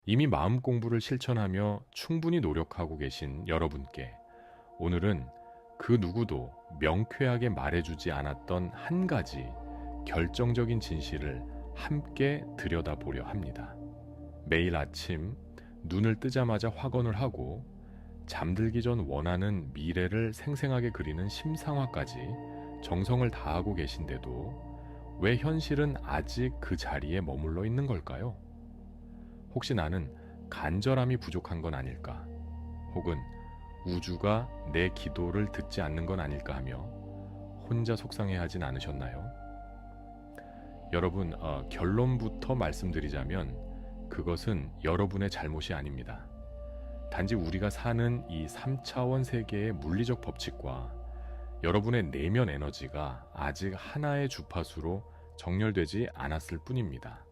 이미 마음 공부를 실천하며 충분히 노력하고 계신 여러분께 오늘은 그 누구도 명쾌하게 말해주지 않았던 한 가지 결정적인 진실을 함께 들여다보려 합니다. 매일 아침 눈을 뜨자마자 확언을 하고 잠들기 전 원하는 미래를 생생하게 그리는 심상화까지 정성을 다하고 계신데도 왜 현실은 아직 그 자리에 머물러 있는 걸까요? 혹시 나는 간절함이 부족한 건 아닐까? 혹은 우주가 내 기도를 듣지 않는 건 아닐까 하며 혼자 속상해하진 않으셨나요? 여러분, 결론부터 말씀드리자면 그것은 여러분의 잘못이 아닙니다. 단지 우리가 사는 이 3차원 세계의 물리적 법칙과 여러분의 내면 에너지가 아직 하나의 주파수로 정렬되지 않았을 뿐입니다.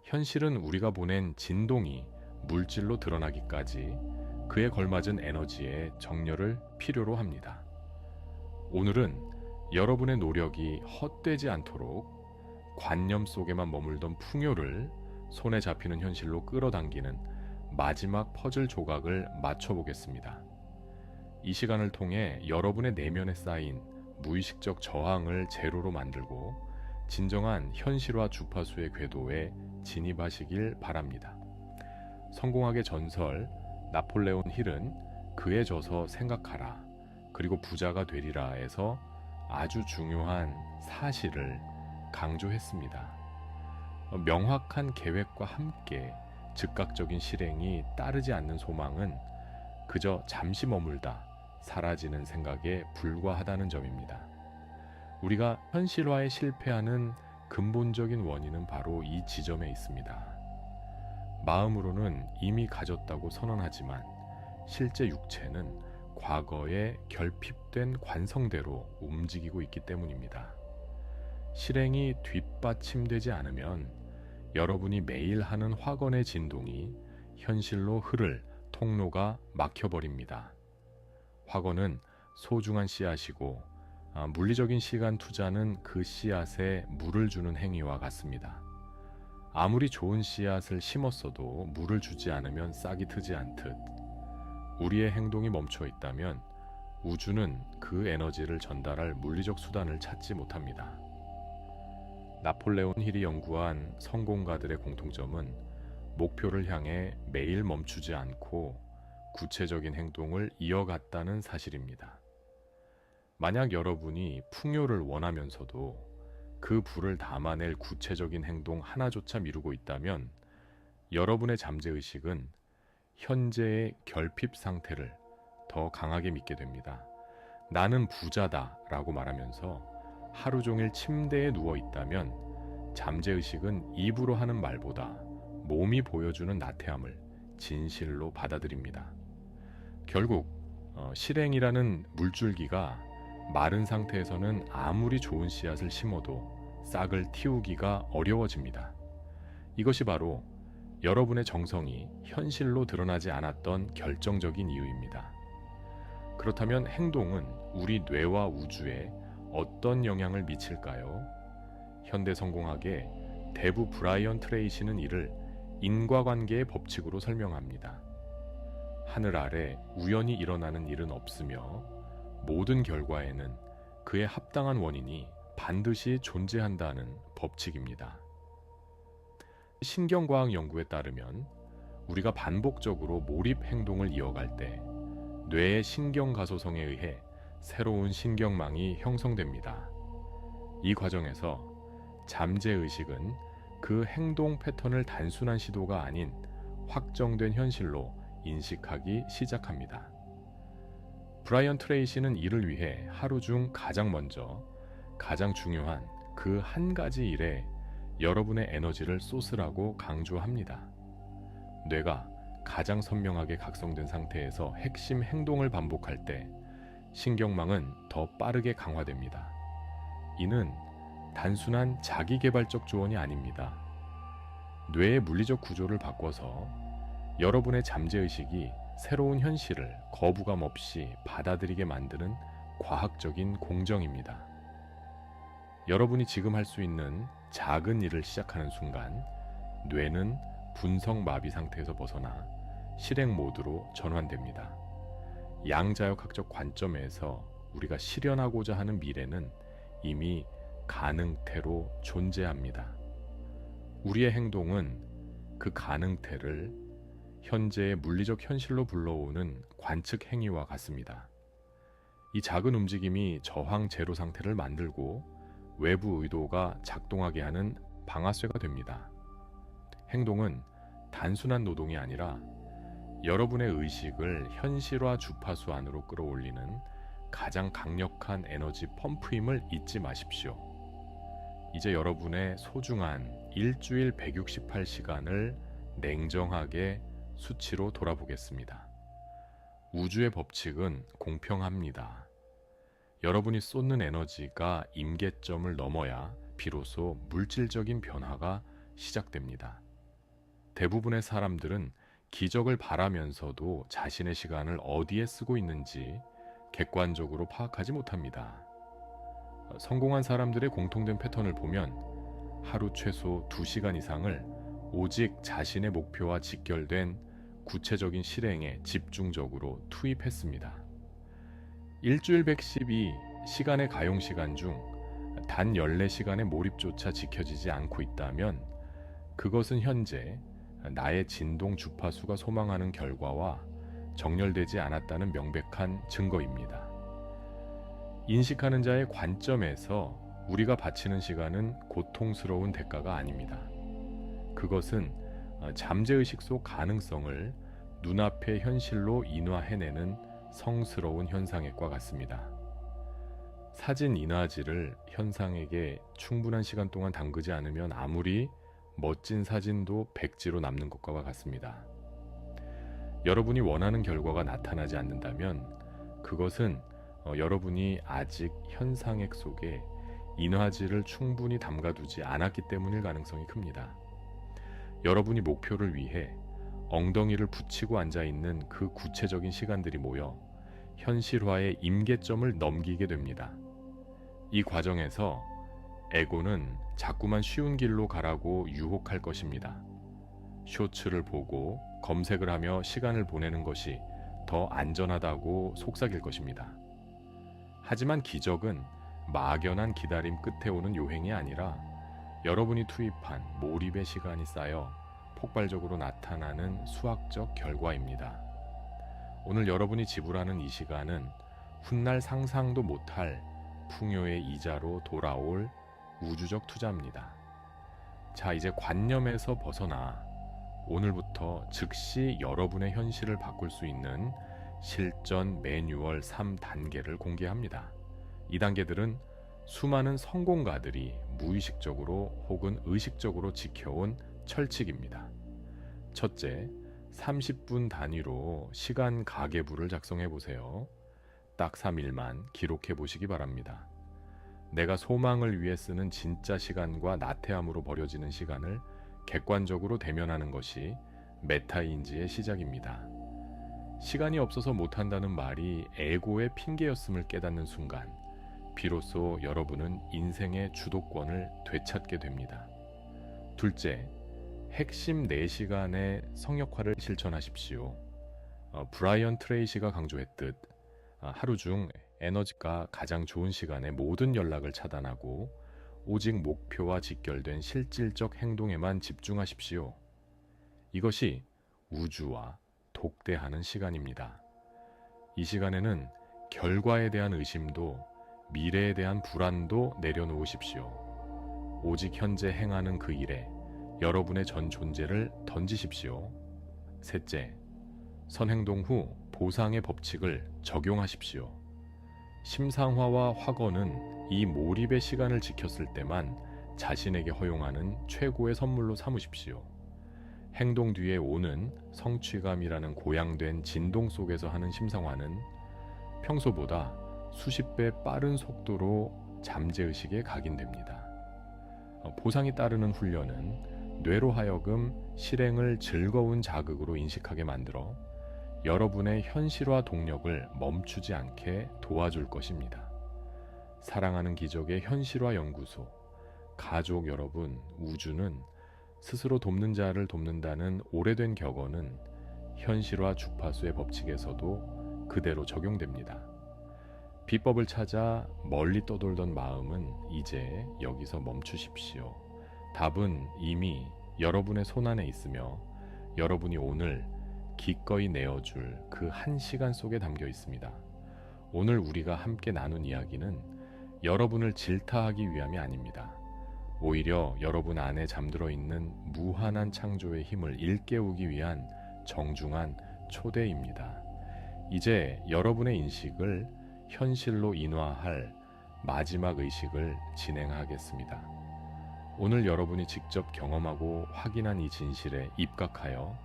현실은 우리가 보낸 진동이 물질로 드러나기까지 그에 걸맞은 에너지의 정렬을 필요로 합니다. 오늘은 여러분의 노력이 헛되지 않도록 관념 속에만 머물던 풍요를 손에 잡히는 현실로 끌어당기는 마지막 퍼즐 조각을 맞춰보겠습니다. 이 시간을 통해 여러분의 내면에 쌓인 무의식적 저항을 제로로 만들고 진정한 현실화 주파수의 궤도에 진입하시길 바랍니다. 성공학의 전설 나폴레온 힐은 그에 져서 생각하라 그리고 부자가 되리라에서 아주 중요한 사실을 강조했습니다. 명확한 계획과 함께 즉각적인 실행이 따르지 않는 소망은 그저 잠시 머물다 사라지는 생각에 불과하다는 점입니다. 우리가 현실화에 실패하는 근본적인 원인은 바로 이 지점에 있습니다. 마음으로는 이미 가졌다고 선언하지만 실제 육체는 과거에 결핍된 관성대로 움직이고 있기 때문입니다. 실행이 뒷받침되지 않으면 여러분이 매일 하는 확언의 진동이 현실로 흐를 통로가 막혀버립니다. 확언은 소중한 씨앗이고 물리적인 시간 투자는 그 씨앗에 물을 주는 행위와 같습니다. 아무리 좋은 씨앗을 심었어도 물을 주지 않으면 싹이 트지 않듯 우리의 행동이 멈춰 있다면 우주는 그 에너지를 전달할 물리적 수단을 찾지 못합니다. 나폴레온 힐이 연구한 성공가들의 공통점은 목표를 향해 매일 멈추지 않고 구체적인 행동을 이어갔다는 사실입니다. 만약 여러분이 풍요를 원하면서도 그 불을 담아낼 구체적인 행동 하나조차 미루고 있다면 여러분의 잠재의식은 현재의 결핍 상태를 더 강하게 믿게 됩니다. 나는 부자다 라고 말하면서 하루 종일 침대에 누워 있다면 잠재의식은 입으로 하는 말보다 몸이 보여주는 나태함을 진실로 받아들입니다. 결국 실행이라는 물줄기가 마른 상태에서는 아무리 좋은 씨앗을 심어도 싹을 틔우기가 어려워집니다. 이것이 바로 여러분의 정성이 현실로 드러나지 않았던 결정적인 이유입니다. 그렇다면 행동은 우리 뇌와 우주에 어떤 영향을 미칠까요? 현대 성공학의 대부 브라이언 트레이시는 이를 인과관계의 법칙으로 설명합니다. 하늘 아래 우연히 일어나는 일은 없으며 모든 결과에는 그에 합당한 원인이 반드시 존재한다는 법칙입니다. 신경과학 연구에 따르면 우리가 반복적으로 몰입 행동을 이어갈 때 뇌의 신경가소성에 의해 새로운 신경망이 형성됩니다. 이 과정에서 잠재의식은 그 행동 패턴을 단순한 시도가 아닌 확정된 현실로 인식하기 시작합니다. 브라이언 트레이시는 이를 위해 하루 중 가장 먼저 가장 중요한 그 한 가지 일에 여러분의 에너지를 쏟으라고 강조합니다. 뇌가 가장 선명하게 각성된 상태에서 핵심 행동을 반복할 때 신경망은 더 빠르게 강화됩니다. 이는 단순한 자기개발적 조언이 아닙니다. 뇌의 물리적 구조를 바꿔서 여러분의 잠재의식이 새로운 현실을 거부감 없이 받아들이게 만드는 과학적인 공정입니다. 여러분이 지금 할 수 있는 작은 일을 시작하는 순간 뇌는 분성 마비 상태에서 벗어나 실행 모드로 전환됩니다. 양자역학적 관점에서 우리가 실현하고자 하는 미래는 이미 가능태로 존재합니다. 우리의 행동은 그 가능태를 현재의 물리적 현실로 불러오는 관측 행위와 같습니다. 이 작은 움직임이 저항 제로 상태를 만들고 외부 의도가 작동하게 하는 방아쇠가 됩니다. 행동은 단순한 노동이 아니라 여러분의 의식을 현실화 주파수 안으로 끌어올리는 가장 강력한 에너지 펌프임을 잊지 마십시오. 이제 여러분의 소중한 일주일 168시간을 냉정하게 수치로 돌아보겠습니다. 우주의 법칙은 공평합니다. 여러분이 쏟는 에너지가 임계점을 넘어야 비로소 물질적인 변화가 시작됩니다. 대부분의 사람들은 기적을 바라면서도 자신의 시간을 어디에 쓰고 있는지 객관적으로 파악하지 못합니다. 성공한 사람들의 공통된 패턴을 보면 하루 최소 2시간 이상을 오직 자신의 목표와 직결된 구체적인 실행에 집중적으로 투입했습니다. 일주일 112 시간의 가용시간 중 단 14시간의 몰입조차 지켜지지 않고 있다면 그것은 현재 나의 진동 주파수가 소망하는 결과와 정렬되지 않았다는 명백한 증거입니다. 인식하는 자의 관점에서 우리가 바치는 시간은 고통스러운 대가가 아닙니다. 그것은 잠재의식 속 가능성을 눈앞의 현실로 인화해내는 성스러운 현상액과 같습니다. 사진 인화지를 현상에게 충분한 시간 동안 담그지 않으면 아무리 멋진 사진도 백지로 남는 것과 같습니다. 여러분이 원하는 결과가 나타나지 않는다면 그것은 여러분이 아직 현상액 속에 인화지를 충분히 담가두지 않았기 때문일 가능성이 큽니다. 여러분이 목표를 위해 엉덩이를 붙이고 앉아있는 그 구체적인 시간들이 모여 현실화의 임계점을 넘기게 됩니다. 이 과정에서 에고는 자꾸만 쉬운 길로 가라고 유혹할 것입니다. 쇼츠를 보고 검색을 하며 시간을 보내는 것이 더 안전하다고 속삭일 것입니다. 하지만 기적은 막연한 기다림 끝에 오는 요행이 아니라 여러분이 투입한 몰입의 시간이 쌓여 폭발적으로 나타나는 수학적 결과입니다. 오늘 여러분이 지불하는 이 시간은 훗날 상상도 못할 풍요의 이자로 돌아올 우주적 투자입니다. 자, 이제 관념에서 벗어나 오늘부터 즉시 여러분의 현실을 바꿀 수 있는 실전 매뉴얼 3단계를 공개합니다. 이 단계들은 수많은 성공가들이 무의식적으로 혹은 의식적으로 지켜온 철칙입니다. 첫째, 30분 단위로 시간 가계부를 작성해 보세요. 딱 3일만 기록해 보시기 바랍니다. 내가 소망을 위해 쓰는 진짜 시간과 나태함으로 버려지는 시간을 객관적으로 대면하는 것이 메타인지의 시작입니다. 시간이 없어서 못한다는 말이 에고의 핑계였음을 깨닫는 순간 비로소 여러분은 인생의 주도권을 되찾게 됩니다. 둘째, 핵심 4시간의 성역화를 실천하십시오. 브라이언 트레이시가 강조했듯 하루 중 에너지가 가장 좋은 시간에 모든 연락을 차단하고 오직 목표와 직결된 실질적 행동에만 집중하십시오. 이것이 우주와 독대하는 시간입니다. 이 시간에는 결과에 대한 의심도 미래에 대한 불안도 내려놓으십시오. 오직 현재 행하는 그 일에 여러분의 전 존재를 던지십시오. 셋째, 선행동 후 보상의 법칙을 적용하십시오. 심상화와 확언은 이 몰입의 시간을 지켰을 때만 자신에게 허용하는 최고의 선물로 삼으십시오. 행동 뒤에 오는 성취감이라는 고양된 진동 속에서 하는 심상화는 평소보다 수십 배 빠른 속도로 잠재의식에 각인됩니다. 보상이 따르는 훈련은 뇌로 하여금 실행을 즐거운 자극으로 인식하게 만들어 여러분의 현실화 동력을 멈추지 않게 도와줄 것입니다. 사랑하는 기적의 현실화 연구소, 가족 여러분, 우주는 스스로 돕는 자를 돕는다는 오래된 격언은 현실화 주파수의 법칙에서도 그대로 적용됩니다. 비법을 찾아 멀리 떠돌던 마음은 이제 여기서 멈추십시오. 답은 이미 여러분의 손안에 있으며 여러분이 오늘 기꺼이 내어줄 그 한 시간 속에 담겨 있습니다. 오늘 우리가 함께 나눈 이야기는 여러분을 질타하기 위함이 아닙니다. 오히려 여러분 안에 잠들어 있는 무한한 창조의 힘을 일깨우기 위한 정중한 초대입니다. 이제 여러분의 인식을 현실로 인화할 마지막 의식을 진행하겠습니다. 오늘 여러분이 직접 경험하고 확인한 이 진실에 입각하여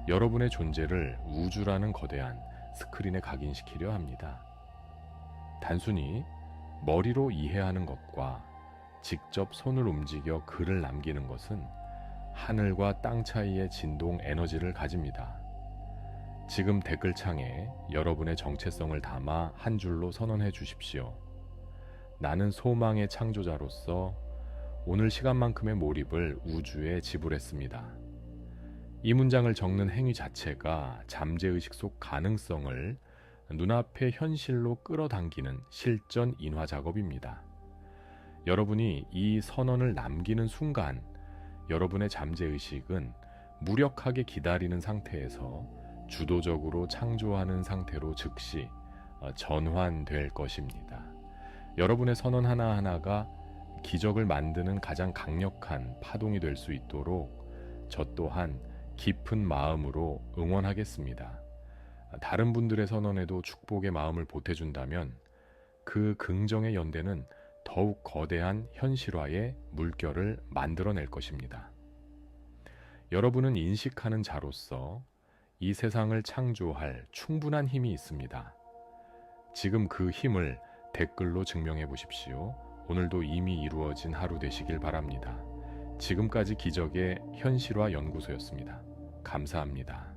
여러분의 존재를 우주라는 거대한 스크린에 각인시키려 합니다. 단순히 머리로 이해하는 것과 직접 손을 움직여 글을 남기는 것은 하늘과 땅 사이의 진동 에너지를 가집니다. 지금 댓글창에 여러분의 정체성을 담아 한 줄로 선언해 주십시오. 나는 소망의 창조자로서 오늘 시간만큼의 몰입을 우주에 지불했습니다. 이 문장을 적는 행위 자체가 잠재의식 속 가능성을 눈앞의 현실로 끌어당기는 실전 인화 작업입니다. 여러분이 이 선언을 남기는 순간 여러분의 잠재의식은 무력하게 기다리는 상태에서 주도적으로 창조하는 상태로 즉시 전환될 것입니다. 여러분의 선언 하나하나가 기적을 만드는 가장 강력한 파동이 될 수 있도록 저 또한 깊은 마음으로 응원하겠습니다. 다른 분들의 선언에도 축복의 마음을 보태준다면 그 긍정의 연대는 더욱 거대한 현실화의 물결을 만들어낼 것입니다. 여러분은 인식하는 자로서 이 세상을 창조할 충분한 힘이 있습니다. 지금 그 힘을 댓글로 증명해 보십시오. 오늘도 이미 이루어진 하루 되시길 바랍니다. 지금까지 기적의 현실화 연구소였습니다. 감사합니다.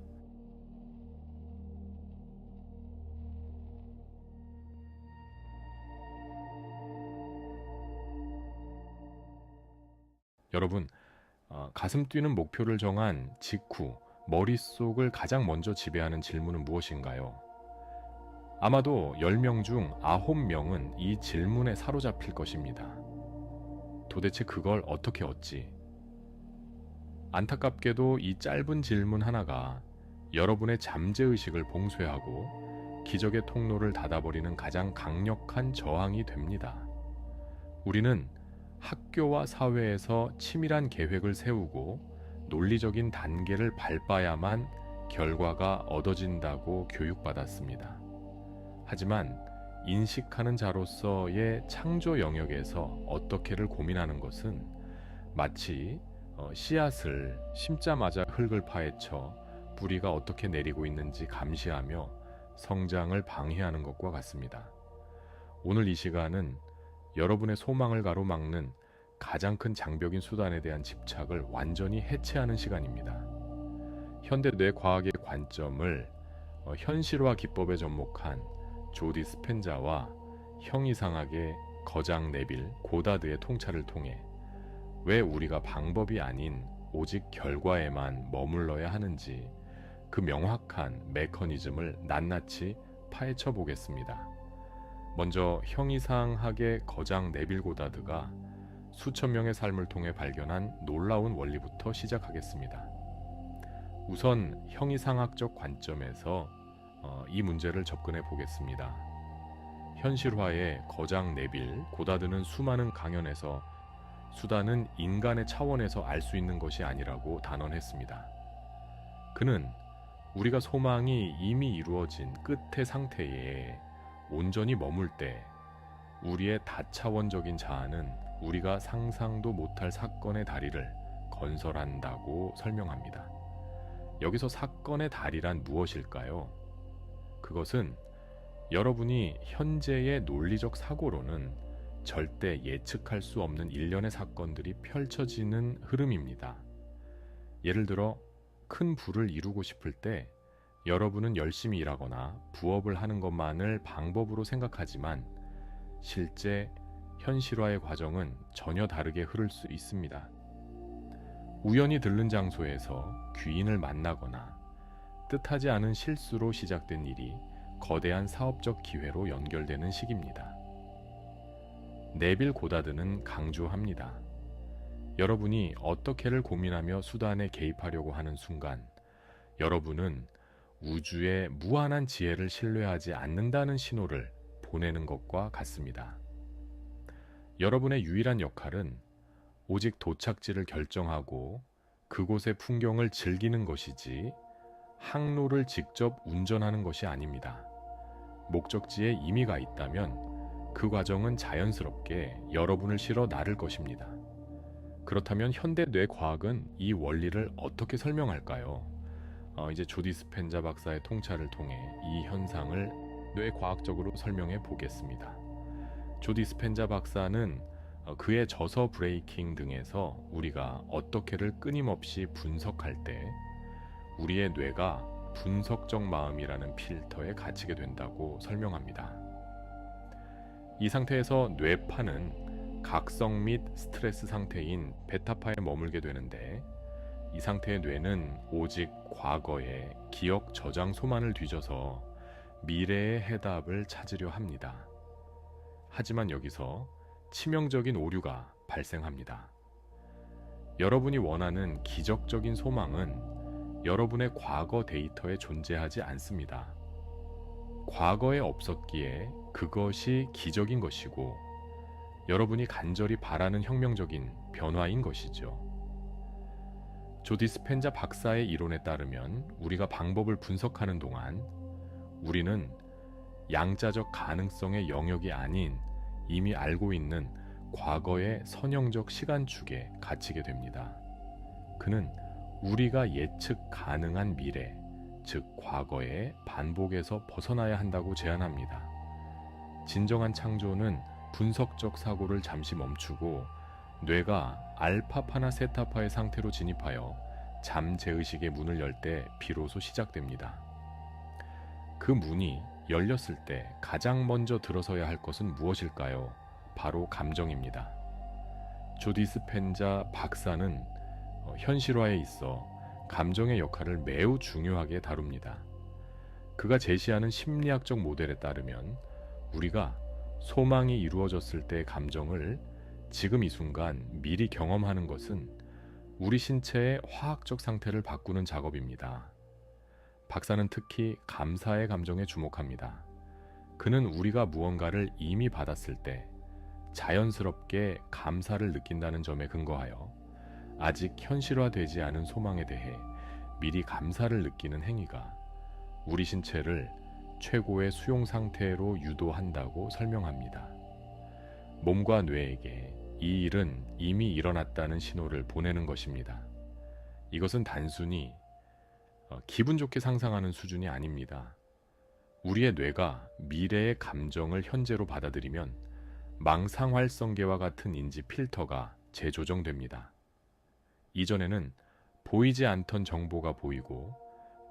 여러분, 가슴 뛰는 목표를 정한 직후 머릿속을 가장 먼저 지배하는 질문은 무엇인가요? 아마도 10명 중 9명은 이 질문에 사로잡힐 것입니다. 도대체 그걸 어떻게 얻지? 안타깝게도 이 짧은 질문 하나가 여러분의 잠재의식을 봉쇄하고 기적의 통로를 닫아버리는 가장 강력한 저항이 됩니다. 우리는 학교와 사회에서 치밀한 계획을 세우고 논리적인 단계를 밟아야만 결과가 얻어진다고 교육받았습니다. 하지만 인식하는 자로서의 창조 영역에서 어떻게를 고민하는 것은 마치 씨앗을 심자마자 흙을 파헤쳐 뿌리가 어떻게 내리고 있는지 감시하며 성장을 방해하는 것과 같습니다. 오늘 이 시간은 여러분의 소망을 가로막는 가장 큰 장벽인 수단에 대한 집착을 완전히 해체하는 시간입니다. 현대 뇌과학의 관점을 현실화 기법에 접목한 조디 스펜자와 형이상학의 거장 네빌 고다드의 통찰을 통해 왜 우리가 방법이 아닌 오직 결과에만 머물러야 하는지 그 명확한 메커니즘을 낱낱이 파헤쳐 보겠습니다. 먼저 형이상학의 거장 네빌 고다드가 수천 명의 삶을 통해 발견한 놀라운 원리부터 시작하겠습니다. 우선 형이상학적 관점에서 이 문제를 접근해 보겠습니다. 현실화의 거장 네빌 고다드는 수많은 강연에서 수단은 인간의 차원에서 알 수 있는 것이 아니라고 단언했습니다. 그는 우리가 소망이 이미 이루어진 끝의 상태에 온전히 머물 때 우리의 다차원적인 자아는 우리가 상상도 못할 사건의 다리를 건설한다고 설명합니다. 여기서 사건의 다리란 무엇일까요? 그것은 여러분이 현재의 논리적 사고로는 절대 예측할 수 없는 일련의 사건들이 펼쳐지는 흐름입니다. 예를 들어 큰 부를 이루고 싶을 때 여러분은 열심히 일하거나 부업을 하는 것만을 방법으로 생각하지만 실제 현실화의 과정은 전혀 다르게 흐를 수 있습니다. 우연히 들른 장소에서 귀인을 만나거나 뜻하지 않은 실수로 시작된 일이 거대한 사업적 기회로 연결되는 시기입니다. 네빌 고다드는 강조합니다. 여러분이 어떻게를 고민하며 수단에 개입하려고 하는 순간, 여러분은 우주의 무한한 지혜를 신뢰하지 않는다는 신호를 보내는 것과 같습니다. 여러분의 유일한 역할은 오직 도착지를 결정하고 그곳의 풍경을 즐기는 것이지 항로를 직접 운전하는 것이 아닙니다. 목적지에 이미 가 있다면 그 과정은 자연스럽게 여러분을 실어 나를 것입니다. 그렇다면 현대 뇌과학은 이 원리를 어떻게 설명할까요? 이제 조디 스펜자 박사의 통찰을 통해 이 현상을 뇌과학적으로 설명해 보겠습니다. 조디 스펜자 박사는 그의 저서 브레이킹 등에서 우리가 어떻게를 끊임없이 분석할 때 우리의 뇌가 분석적 마음이라는 필터에 갇히게 된다고 설명합니다. 이 상태에서 뇌파는 각성 및 스트레스 상태인 베타파에 머물게 되는데, 이 상태의 뇌는 오직 과거의 기억 저장 소만을 뒤져서 미래의 해답을 찾으려 합니다. 하지만 여기서 치명적인 오류가 발생합니다. 여러분이 원하는 기적적인 소망은 여러분의 과거 데이터에 존재하지 않습니다. 과거에 없었기에 그것이 기적인 것이고, 여러분이 간절히 바라는 혁명적인 변화인 것이죠. 조디 스펜자 박사의 이론에 따르면 우리가 방법을 분석하는 동안 우리는 양자적 가능성의 영역이 아닌 이미 알고 있는 과거의 선형적 시간축에 갇히게 됩니다. 그는 우리가 예측 가능한 미래, 즉 과거의 반복에서 벗어나야 한다고 제안합니다. 진정한 창조는 분석적 사고를 잠시 멈추고 뇌가 알파파나 세타파의 상태로 진입하여 잠재의식의 문을 열 때 비로소 시작됩니다. 그 문이 열렸을 때 가장 먼저 들어서야 할 것은 무엇일까요? 바로 감정입니다. 조디 스펜자 박사는 현실화에 있어 감정의 역할을 매우 중요하게 다룹니다. 그가 제시하는 심리학적 모델에 따르면 우리가 소망이 이루어졌을 때의 감정을 지금 이 순간 미리 경험하는 것은 우리 신체의 화학적 상태를 바꾸는 작업입니다. 박사는 특히 감사의 감정에 주목합니다. 그는 우리가 무언가를 이미 받았을 때 자연스럽게 감사를 느낀다는 점에 근거하여 아직 현실화되지 않은 소망에 대해 미리 감사를 느끼는 행위가 우리 신체를 최고의 수용 상태로 유도한다고 설명합니다. 몸과 뇌에게 이 일은 이미 일어났다는 신호를 보내는 것입니다. 이것은 단순히 기분 좋게 상상하는 수준이 아닙니다. 우리의 뇌가 미래의 감정을 현재로 받아들이면 망상활성계와 같은 인지 필터가 재조정됩니다. 이전에는 보이지 않던 정보가 보이고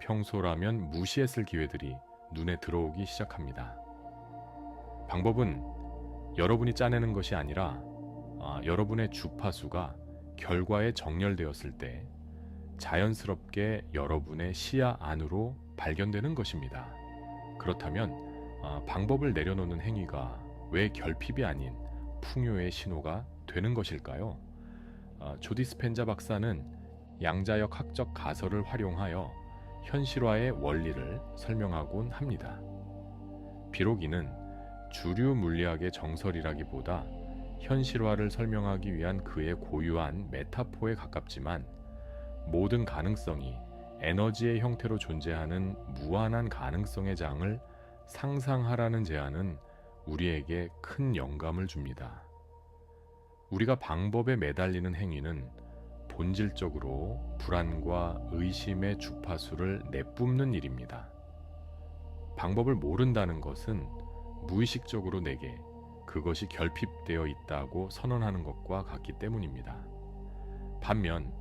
평소라면 무시했을 기회들이 눈에 들어오기 시작합니다. 방법은 여러분이 짜내는 것이 아니라 여러분의 주파수가 결과에 정렬되었을 때 자연스럽게 여러분의 시야 안으로 발견되는 것입니다. 그렇다면 방법을 내려놓는 행위가 왜 결핍이 아닌 풍요의 신호가 되는 것일까요? 조디 스펜자 박사는 양자역 학적 가설을 활용하여 현실화의 원리를 설명하곤 합니다. 비록 이는 주류 물리학의 정설이라기보다 현실화를 설명하기 위한 그의 고유한 메타포에 가깝지만, 모든 가능성이 에너지의 형태로 존재하는 무한한 가능성의 장을 상상하라는 제안은 우리에게 큰 영감을 줍니다. 우리가 방법에 매달리는 행위는 본질적으로 불안과 의심의 주파수를 내뿜는 일입니다. 방법을 모른다는 것은 무의식적으로 내게 그것이 결핍되어 있다고 선언하는 것과 같기 때문입니다. 반면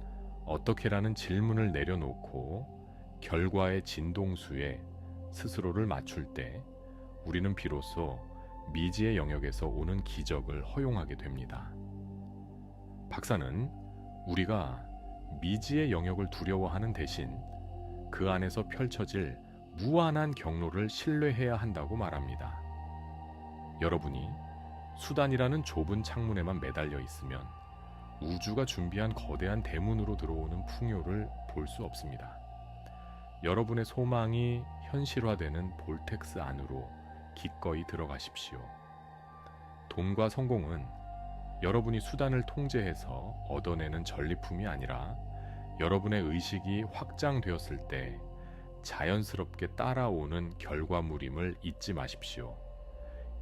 어떻게라는 질문을 내려놓고 결과의 진동수에 스스로를 맞출 때 우리는 비로소 미지의 영역에서 오는 기적을 허용하게 됩니다. 박사는 우리가 미지의 영역을 두려워하는 대신 그 안에서 펼쳐질 무한한 경로를 신뢰해야 한다고 말합니다. 여러분이 수단이라는 좁은 창문에만 매달려 있으면 우주가 준비한 거대한 대문으로 들어오는 풍요를 볼 수 없습니다. 여러분의 소망이 현실화되는 볼텍스 안으로 기꺼이 들어가십시오. 돈과 성공은 여러분이 수단을 통제해서 얻어내는 전리품이 아니라 여러분의 의식이 확장되었을 때 자연스럽게 따라오는 결과물임을 잊지 마십시오.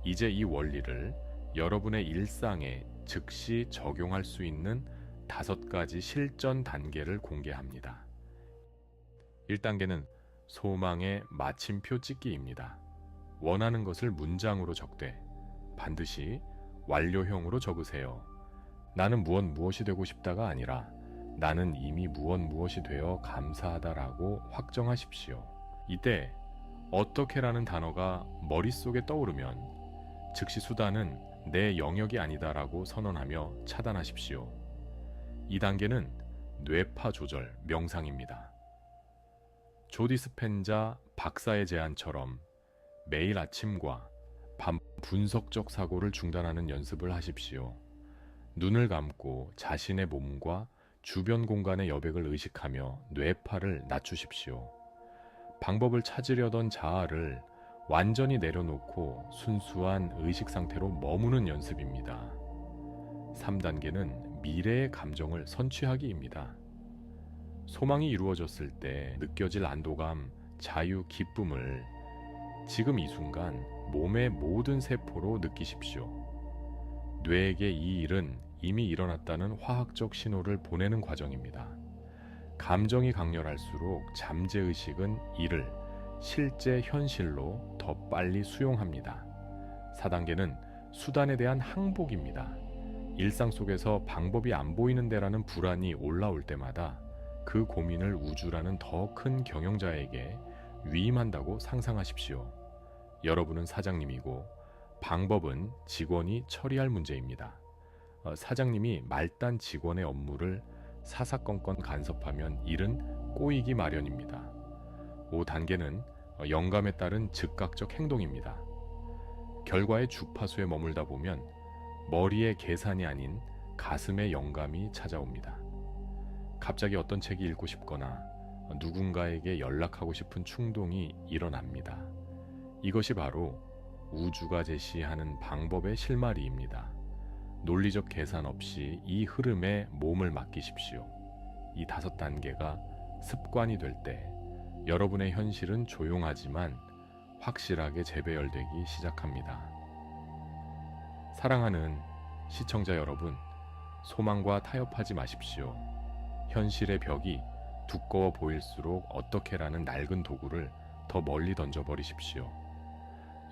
이제 이 원리를 여러분의 일상에 즉시 적용할 수 있는 5가지 실전 단계를 공개합니다. 1단계는 소망의 마침표 찍기입니다. 원하는 것을 문장으로 적되 반드시 완료형으로 적으세요. 나는 무엇이 되고 싶다가 아니라 나는 이미 무엇이 되어 감사하다라고 확정하십시오. 이때 어떻게라는 단어가 머릿속에 떠오르면 즉시 수단은 내 영역이 아니다라고 선언하며 차단하십시오. 2단계는 뇌파 조절 명상입니다. 조디 스펜자 박사의 제안처럼 매일 아침과 밤 분석적 사고를 중단하는 연습을 하십시오. 눈을 감고 자신의 몸과 주변 공간의 여백을 의식하며 뇌파를 낮추십시오. 방법을 찾으려던 자아를 완전히 내려놓고 순수한 의식 상태로 머무는 연습입니다. 3단계는 미래의 감정을 선취하기입니다. 소망이 이루어졌을 때 느껴질 안도감, 자유, 기쁨을 지금 이 순간 몸의 모든 세포로 느끼십시오. 뇌에게 이 일은 이미 일어났다는 화학적 신호를 보내는 과정입니다. 감정이 강렬할수록 잠재의식은 이를 실제 현실로 더 빨리 수용합니다. 4단계는 수단에 대한 항복입니다. 일상 속에서 방법이 안 보이는 데라는 불안이 올라올 때마다 그 고민을 우주라는 더 큰 경영자에게 위임한다고 상상하십시오. 여러분은 사장님이고 방법은 직원이 처리할 문제입니다. 사장님이 말단 직원의 업무를 사사건건 간섭하면 일은 꼬이기 마련입니다. 5단계는 영감에 따른 즉각적 행동입니다. 결과의 주파수에 머물다 보면 머리의 계산이 아닌 가슴의 영감이 찾아옵니다. 갑자기 어떤 책이 읽고 싶거나 누군가에게 연락하고 싶은 충동이 일어납니다. 이것이 바로 우주가 제시하는 방법의 실마리입니다. 논리적 계산 없이 이 흐름에 몸을 맡기십시오. 이 5단계가 습관이 될 때 여러분의 현실은 조용하지만 확실하게 재배열되기 시작합니다. 사랑하는 시청자 여러분, 소망과 타협하지 마십시오. 현실의 벽이 두꺼워 보일수록 어떻게라는 낡은 도구를 더 멀리 던져버리십시오.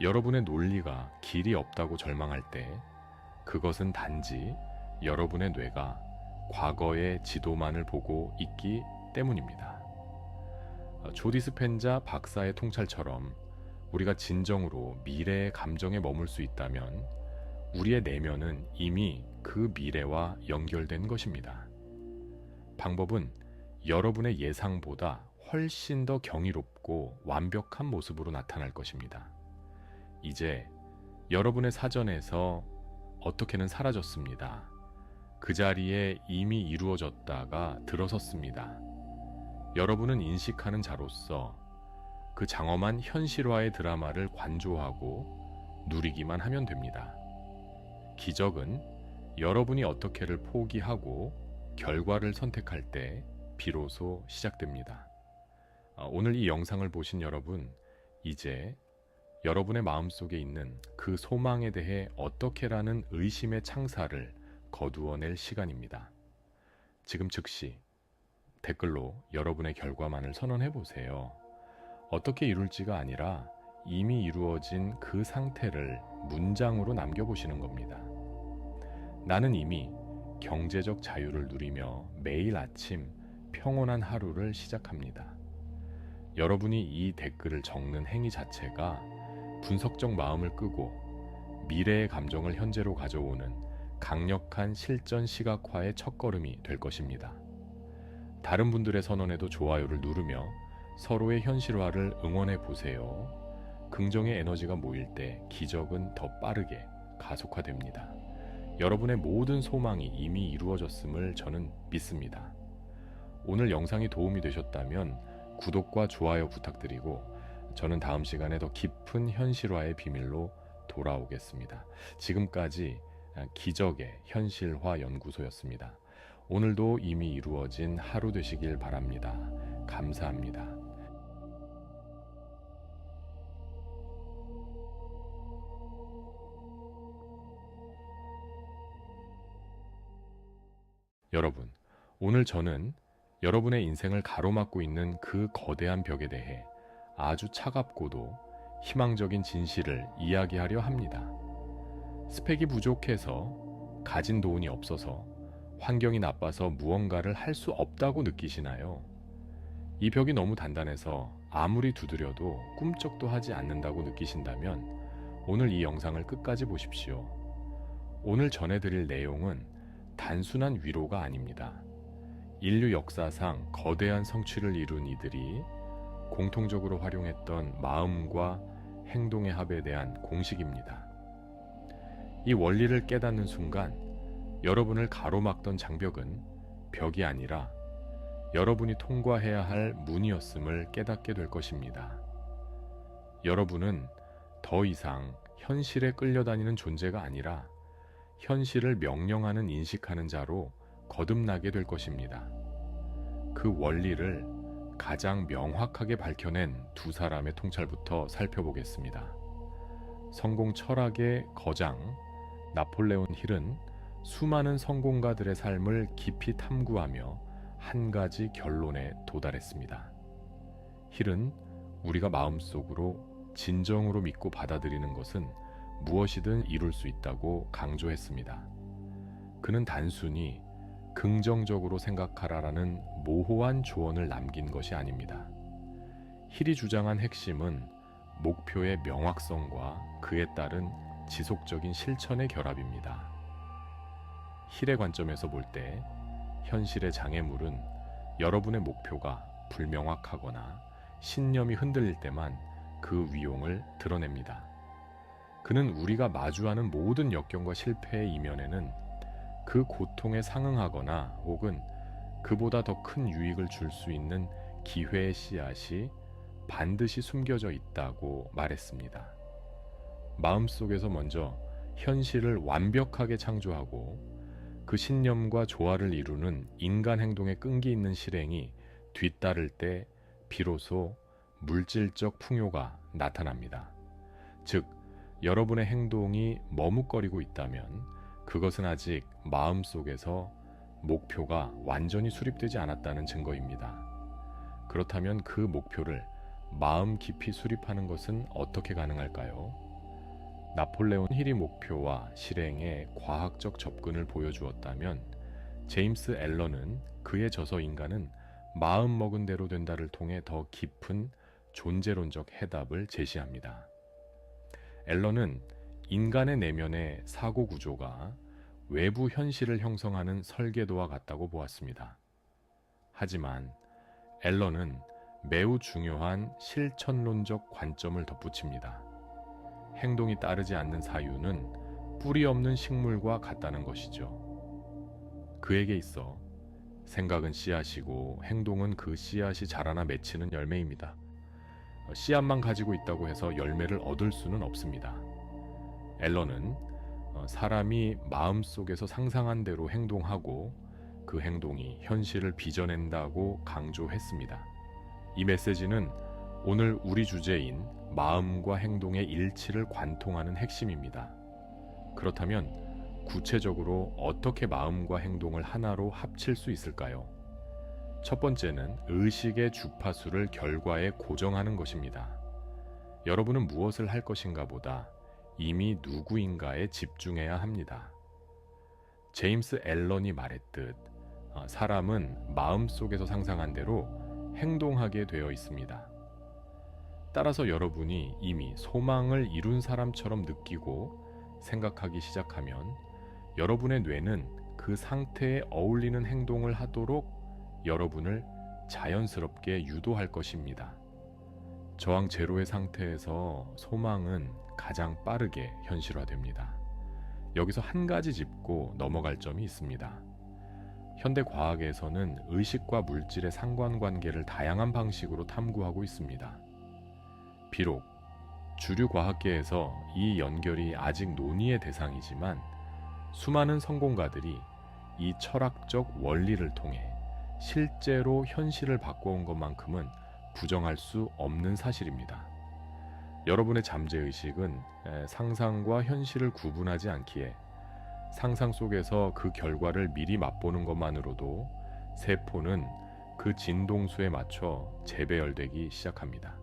여러분의 논리가 길이 없다고 절망할 때 그것은 단지 여러분의 뇌가 과거의 지도만을 보고 있기 때문입니다. 조디 스펜자 박사의 통찰처럼 우리가 진정으로 미래의 감정에 머물 수 있다면 우리의 내면은 이미 그 미래와 연결된 것입니다. 방법은 여러분의 예상보다 훨씬 더 경이롭고 완벽한 모습으로 나타날 것입니다. 이제 여러분의 사전에서 어떻게는 사라졌습니다. 그 자리에 이미 이루어졌다가 들어섰습니다. 여러분은 인식하는 자로서 그 장엄한 현실화의 드라마를 관조하고 누리기만 하면 됩니다. 기적은 여러분이 어떻게를 포기하고 결과를 선택할 때 비로소 시작됩니다. 오늘 이 영상을 보신 여러분, 이제 여러분의 마음속에 있는 그 소망에 대해 어떻게라는 의심의 창살을 거두어낼 시간입니다. 지금 즉시 댓글로 여러분의 결과만을 선언해 보세요. 어떻게 이룰지가 아니라 이미 이루어진 그 상태를 문장으로 남겨보시는 겁니다. 나는 이미 경제적 자유를 누리며 매일 아침 평온한 하루를 시작합니다. 여러분이 이 댓글을 적는 행위 자체가 분석적 마음을 끄고 미래의 감정을 현재로 가져오는 강력한 실전 시각화의 첫걸음이 될 것입니다. 다른 분들의 선언에도 좋아요를 누르며 서로의 현실화를 응원해 보세요. 긍정의 에너지가 모일 때 기적은 더 빠르게 가속화됩니다. 여러분의 모든 소망이 이미 이루어졌음을 저는 믿습니다. 오늘 영상이 도움이 되셨다면 구독과 좋아요 부탁드리고 저는 다음 시간에 더 깊은 현실화의 비밀로 돌아오겠습니다. 지금까지 기적의 현실화 연구소였습니다. 오늘도 이미 이루어진 하루 되시길 바랍니다. 감사합니다. 여러분, 오늘 저는 여러분의 인생을 가로막고 있는 그 거대한 벽에 대해 아주 차갑고도 희망적인 진실을 이야기하려 합니다. 스펙이 부족해서, 가진 돈이 없어서, 환경이 나빠서 무언가를 할 수 없다고 느끼시나요? 이 벽이 너무 단단해서 아무리 두드려도 꿈쩍도 하지 않는다고 느끼신다면 오늘 이 영상을 끝까지 보십시오. 오늘 전해드릴 내용은 단순한 위로가 아닙니다. 인류 역사상 거대한 성취를 이룬 이들이 공통적으로 활용했던 마음과 행동의 합에 대한 공식입니다. 이 원리를 깨닫는 순간 여러분을 가로막던 장벽은 벽이 아니라 여러분이 통과해야 할 문이었음을 깨닫게 될 것입니다. 여러분은 더 이상 현실에 끌려다니는 존재가 아니라 현실을 명령하는 인식하는 자로 거듭나게 될 것입니다. 그 원리를 가장 명확하게 밝혀낸 두 사람의 통찰부터 살펴보겠습니다. 성공 철학의 거장 나폴레온 힐은 수많은 성공가들의 삶을 깊이 탐구하며 한 가지 결론에 도달했습니다. 힐은 우리가 마음속으로 진정으로 믿고 받아들이는 것은 무엇이든 이룰 수 있다고 강조했습니다. 그는 단순히 긍정적으로 생각하라라는 모호한 조언을 남긴 것이 아닙니다. 힐이 주장한 핵심은 목표의 명확성과 그에 따른 지속적인 실천의 결합입니다. 힐의 관점에서 볼 때 현실의 장애물은 여러분의 목표가 불명확하거나 신념이 흔들릴 때만 그 위용을 드러냅니다. 그는 우리가 마주하는 모든 역경과 실패의 이면에는 그 고통에 상응하거나 혹은 그보다 더 큰 유익을 줄 수 있는 기회의 씨앗이 반드시 숨겨져 있다고 말했습니다. 마음속에서 먼저 현실을 완벽하게 창조하고 그 신념과 조화를 이루는 인간 행동의 끈기 있는 실행이 뒤따를 때 비로소 물질적 풍요가 나타납니다. 즉, 여러분의 행동이 머뭇거리고 있다면 그것은 아직 마음속에서 목표가 완전히 수립되지 않았다는 증거입니다. 그렇다면 그 목표를 마음 깊이 수립하는 것은 어떻게 가능할까요? 나폴레온 힐이 목표와 실행의 과학적 접근을 보여주었다면 제임스 앨런은 그의 저서 인간은 마음 먹은 대로 된다를 통해 더 깊은 존재론적 해답을 제시합니다. 앨런은 인간의 내면의 사고 구조가 외부 현실을 형성하는 설계도와 같다고 보았습니다. 하지만 앨런은 매우 중요한 실천론적 관점을 덧붙입니다. 행동이 따르지 않는 사유는 뿌리 없는 식물과 같다는 것이죠. 그에게 있어 생각은 씨앗이고 행동은 그 씨앗이 자라나 맺히는 열매입니다. 씨앗만 가지고 있다고 해서 열매를 얻을 수는 없습니다. 앨런은 사람이 마음속에서 상상한 대로 행동하고 그 행동이 현실을 빚어낸다고 강조했습니다. 이 메시지는 오늘 우리 주제인 마음과 행동의 일치를 관통하는 핵심입니다. 그렇다면 구체적으로 어떻게 마음과 행동을 하나로 합칠 수 있을까요? 첫 번째는 의식의 주파수를 결과에 고정하는 것입니다. 여러분은 무엇을 할 것인가 보다 이미 누구인가에 집중해야 합니다. 제임스 앨런이 말했듯 사람은 마음속에서 상상한 대로 행동하게 되어 있습니다. 따라서 여러분이 이미 소망을 이룬 사람처럼 느끼고 생각하기 시작하면 여러분의 뇌는 그 상태에 어울리는 행동을 하도록 여러분을 자연스럽게 유도할 것입니다. 저항 제로의 상태에서 소망은 가장 빠르게 현실화됩니다. 여기서 한 가지 짚고 넘어갈 점이 있습니다. 현대 과학에서는 의식과 물질의 상관관계를 다양한 방식으로 탐구하고 있습니다. 비록 주류 과학계에서 이 연결이 아직 논의의 대상이지만 수많은 성공가들이 이 철학적 원리를 통해 실제로 현실을 바꿔온 것만큼은 부정할 수 없는 사실입니다. 여러분의 잠재의식은 상상과 현실을 구분하지 않기에 상상 속에서 그 결과를 미리 맛보는 것만으로도 세포는 그 진동수에 맞춰 재배열되기 시작합니다.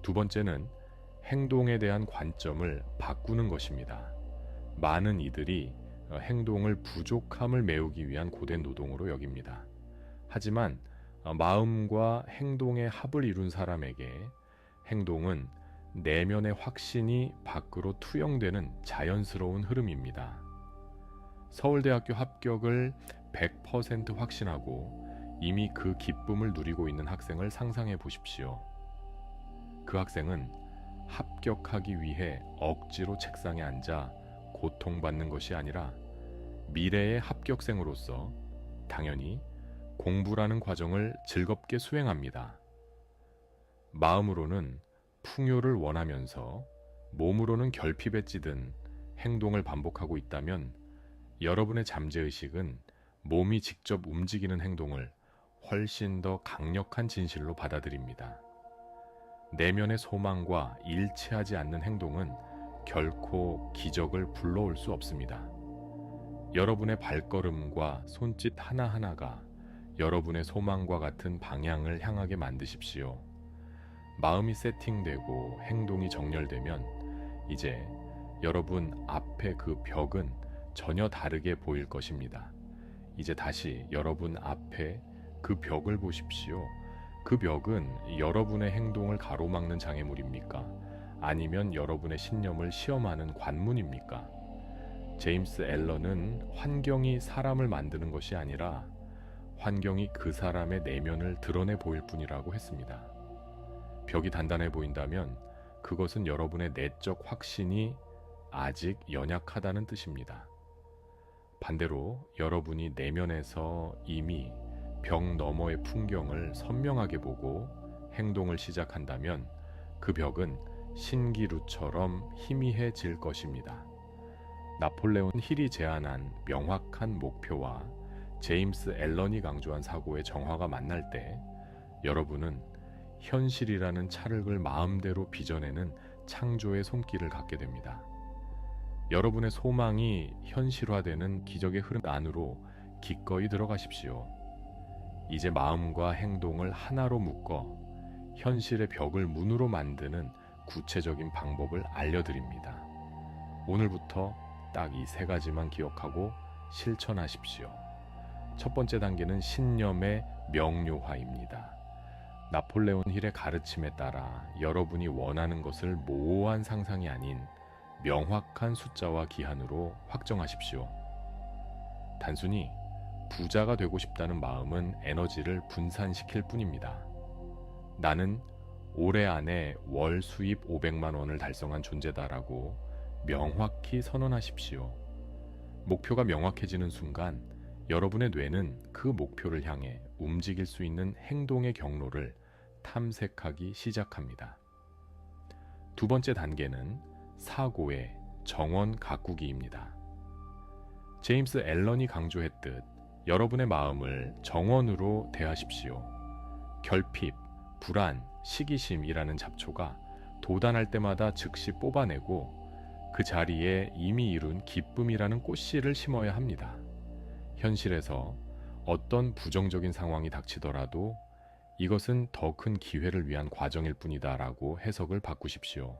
두 번째는 행동에 대한 관점을 바꾸는 것입니다. 많은 이들이 행동을 부족함을 메우기 위한 고된 노동으로 여깁니다. 하지만 마음과 행동의 합을 이룬 사람에게 행동은 내면의 확신이 밖으로 투영되는 자연스러운 흐름입니다. 서울대학교 합격을 100% 확신하고 이미 그 기쁨을 누리고 있는 학생을 상상해 보십시오. 그 학생은 합격하기 위해 억지로 책상에 앉아 고통받는 것이 아니라 미래의 합격생으로서 당연히 공부라는 과정을 즐겁게 수행합니다. 마음으로는 풍요를 원하면서 몸으로는 결핍에 찌든 행동을 반복하고 있다면 여러분의 잠재의식은 몸이 직접 움직이는 행동을 훨씬 더 강력한 진실로 받아들입니다. 내면의 소망과 일치하지 않는 행동은 결코 기적을 불러올 수 없습니다. 여러분의 발걸음과 손짓 하나하나가 여러분의 소망과 같은 방향을 향하게 만드십시오. 마음이 세팅되고 행동이 정렬되면 이제 여러분 앞에 그 벽은 전혀 다르게 보일 것입니다. 이제 다시 여러분 앞에 그 벽을 보십시오. 그 벽은 여러분의 행동을 가로막는 장애물입니까? 아니면 여러분의 신념을 시험하는 관문입니까? 제임스 앨런은 환경이 사람을 만드는 것이 아니라 환경이 그 사람의 내면을 드러내 보일 뿐이라고 했습니다. 벽이 단단해 보인다면 그것은 여러분의 내적 확신이 아직 연약하다는 뜻입니다. 반대로 여러분이 내면에서 이미 벽 너머의 풍경을 선명하게 보고 행동을 시작한다면 그 벽은 신기루처럼 희미해질 것입니다. 나폴레온 힐이 제안한 명확한 목표와 제임스 앨런이 강조한 사고의 정화가 만날 때 여러분은 현실이라는 찰흙을 마음대로 빚어내는 창조의 손길을 갖게 됩니다. 여러분의 소망이 현실화되는 기적의 흐름 안으로 기꺼이 들어가십시오. 이제 마음과 행동을 하나로 묶어 현실의 벽을 문으로 만드는 구체적인 방법을 알려드립니다. 오늘부터 딱 이 세 가지만 기억하고 실천하십시오. 첫 번째 단계는 신념의 명료화입니다. 나폴레온 힐의 가르침에 따라 여러분이 원하는 것을 모호한 상상이 아닌 명확한 숫자와 기한으로 확정하십시오. 단순히 부자가 되고 싶다는 마음은 에너지를 분산시킬 뿐입니다. 나는 올해 안에 월 수입 500만 원을 달성한 존재다라고 명확히 선언하십시오. 목표가 명확해지는 순간 여러분의 뇌는 그 목표를 향해 움직일 수 있는 행동의 경로를 탐색하기 시작합니다. 두 번째 단계는 사고의 정원 가꾸기입니다. 제임스 앨런이 강조했듯 여러분의 마음을 정원으로 대하십시오. 결핍, 불안, 시기심이라는 잡초가 돋아날 때마다 즉시 뽑아내고 그 자리에 이미 이룬 기쁨이라는 꽃씨를 심어야 합니다. 현실에서 어떤 부정적인 상황이 닥치더라도 이것은 더 큰 기회를 위한 과정일 뿐이다라고 해석을 바꾸십시오.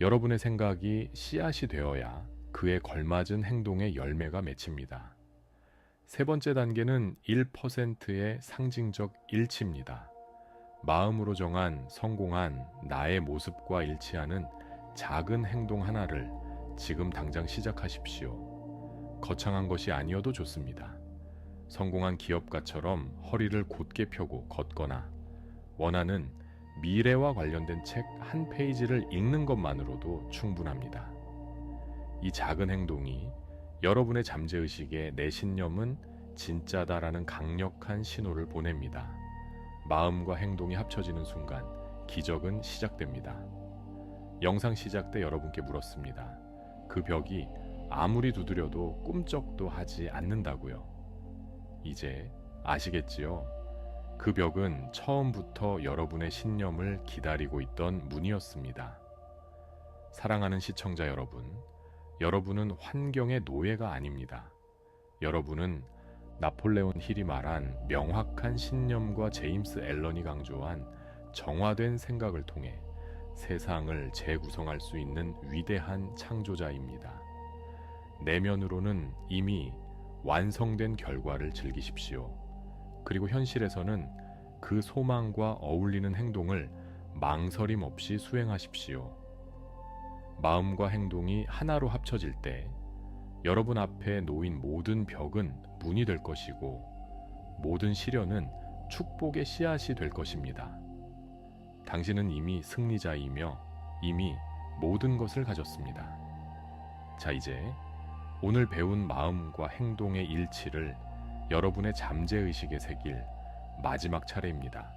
여러분의 생각이 씨앗이 되어야 그에 걸맞은 행동의 열매가 맺힙니다. 세 번째 단계는 1%의 상징적 일치입니다. 마음으로 정한 성공한 나의 모습과 일치하는 작은 행동 하나를 지금 당장 시작하십시오. 거창한 것이 아니어도 좋습니다. 성공한 기업가처럼 허리를 곧게 펴고 걷거나 원하는 미래와 관련된 책 한 페이지를 읽는 것만으로도 충분합니다. 이 작은 행동이 여러분의 잠재의식에 내 신념은 진짜다라는 강력한 신호를 보냅니다. 마음과 행동이 합쳐지는 순간 기적은 시작됩니다. 영상 시작 때 여러분께 물었습니다. 그 벽이 아무리 두드려도 꿈쩍도 하지 않는다고요. 이제 아시겠지요? 그 벽은 처음부터 여러분의 신념을 기다리고 있던 문이었습니다. 사랑하는 시청자 여러분, 여러분은 환경의 노예가 아닙니다. 여러분은 나폴레온 힐이 말한 명확한 신념과 제임스 앨런이 강조한 정화된 생각을 통해 세상을 재구성할 수 있는 위대한 창조자입니다. 내면으로는 이미 완성된 결과를 즐기십시오. 그리고 현실에서는 그 소망과 어울리는 행동을 망설임 없이 수행하십시오. 마음과 행동이 하나로 합쳐질 때 여러분 앞에 놓인 모든 벽은 문이 될 것이고 모든 시련은 축복의 씨앗이 될 것입니다. 당신은 이미 승리자이며 이미 모든 것을 가졌습니다. 자, 이제 오늘 배운 마음과 행동의 일치를 여러분의 잠재의식에 새길 마지막 차례입니다.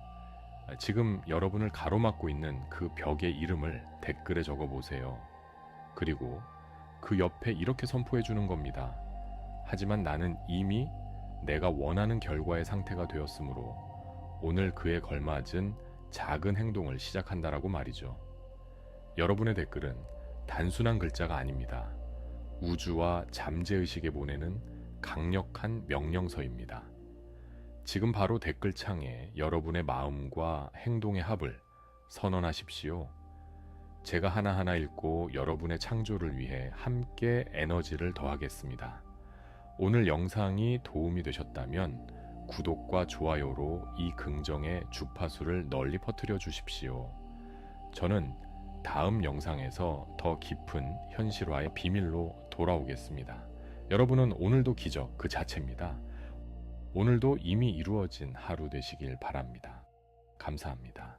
지금 여러분을 가로막고 있는 그 벽의 이름을 댓글에 적어보세요. 그리고 그 옆에 이렇게 선포해 주는 겁니다. 하지만 나는 이미 내가 원하는 결과의 상태가 되었으므로 오늘 그에 걸맞은 작은 행동을 시작한다라고 말이죠. 여러분의 댓글은 단순한 글자가 아닙니다. 우주와 잠재의식에 보내는 강력한 명령서입니다. 지금 바로 댓글창에 여러분의 마음과 행동의 합을 선언하십시오. 제가 하나하나 읽고 여러분의 창조를 위해 함께 에너지를 더하겠습니다. 오늘 영상이 도움이 되셨다면 구독과 좋아요로 이 긍정의 주파수를 널리 퍼뜨려 주십시오. 저는 다음 영상에서 더 깊은 현실화의 비밀로 돌아오겠습니다. 여러분은 오늘도 기적 그 자체입니다. 오늘도 이미 이루어진 하루 되시길 바랍니다. 감사합니다.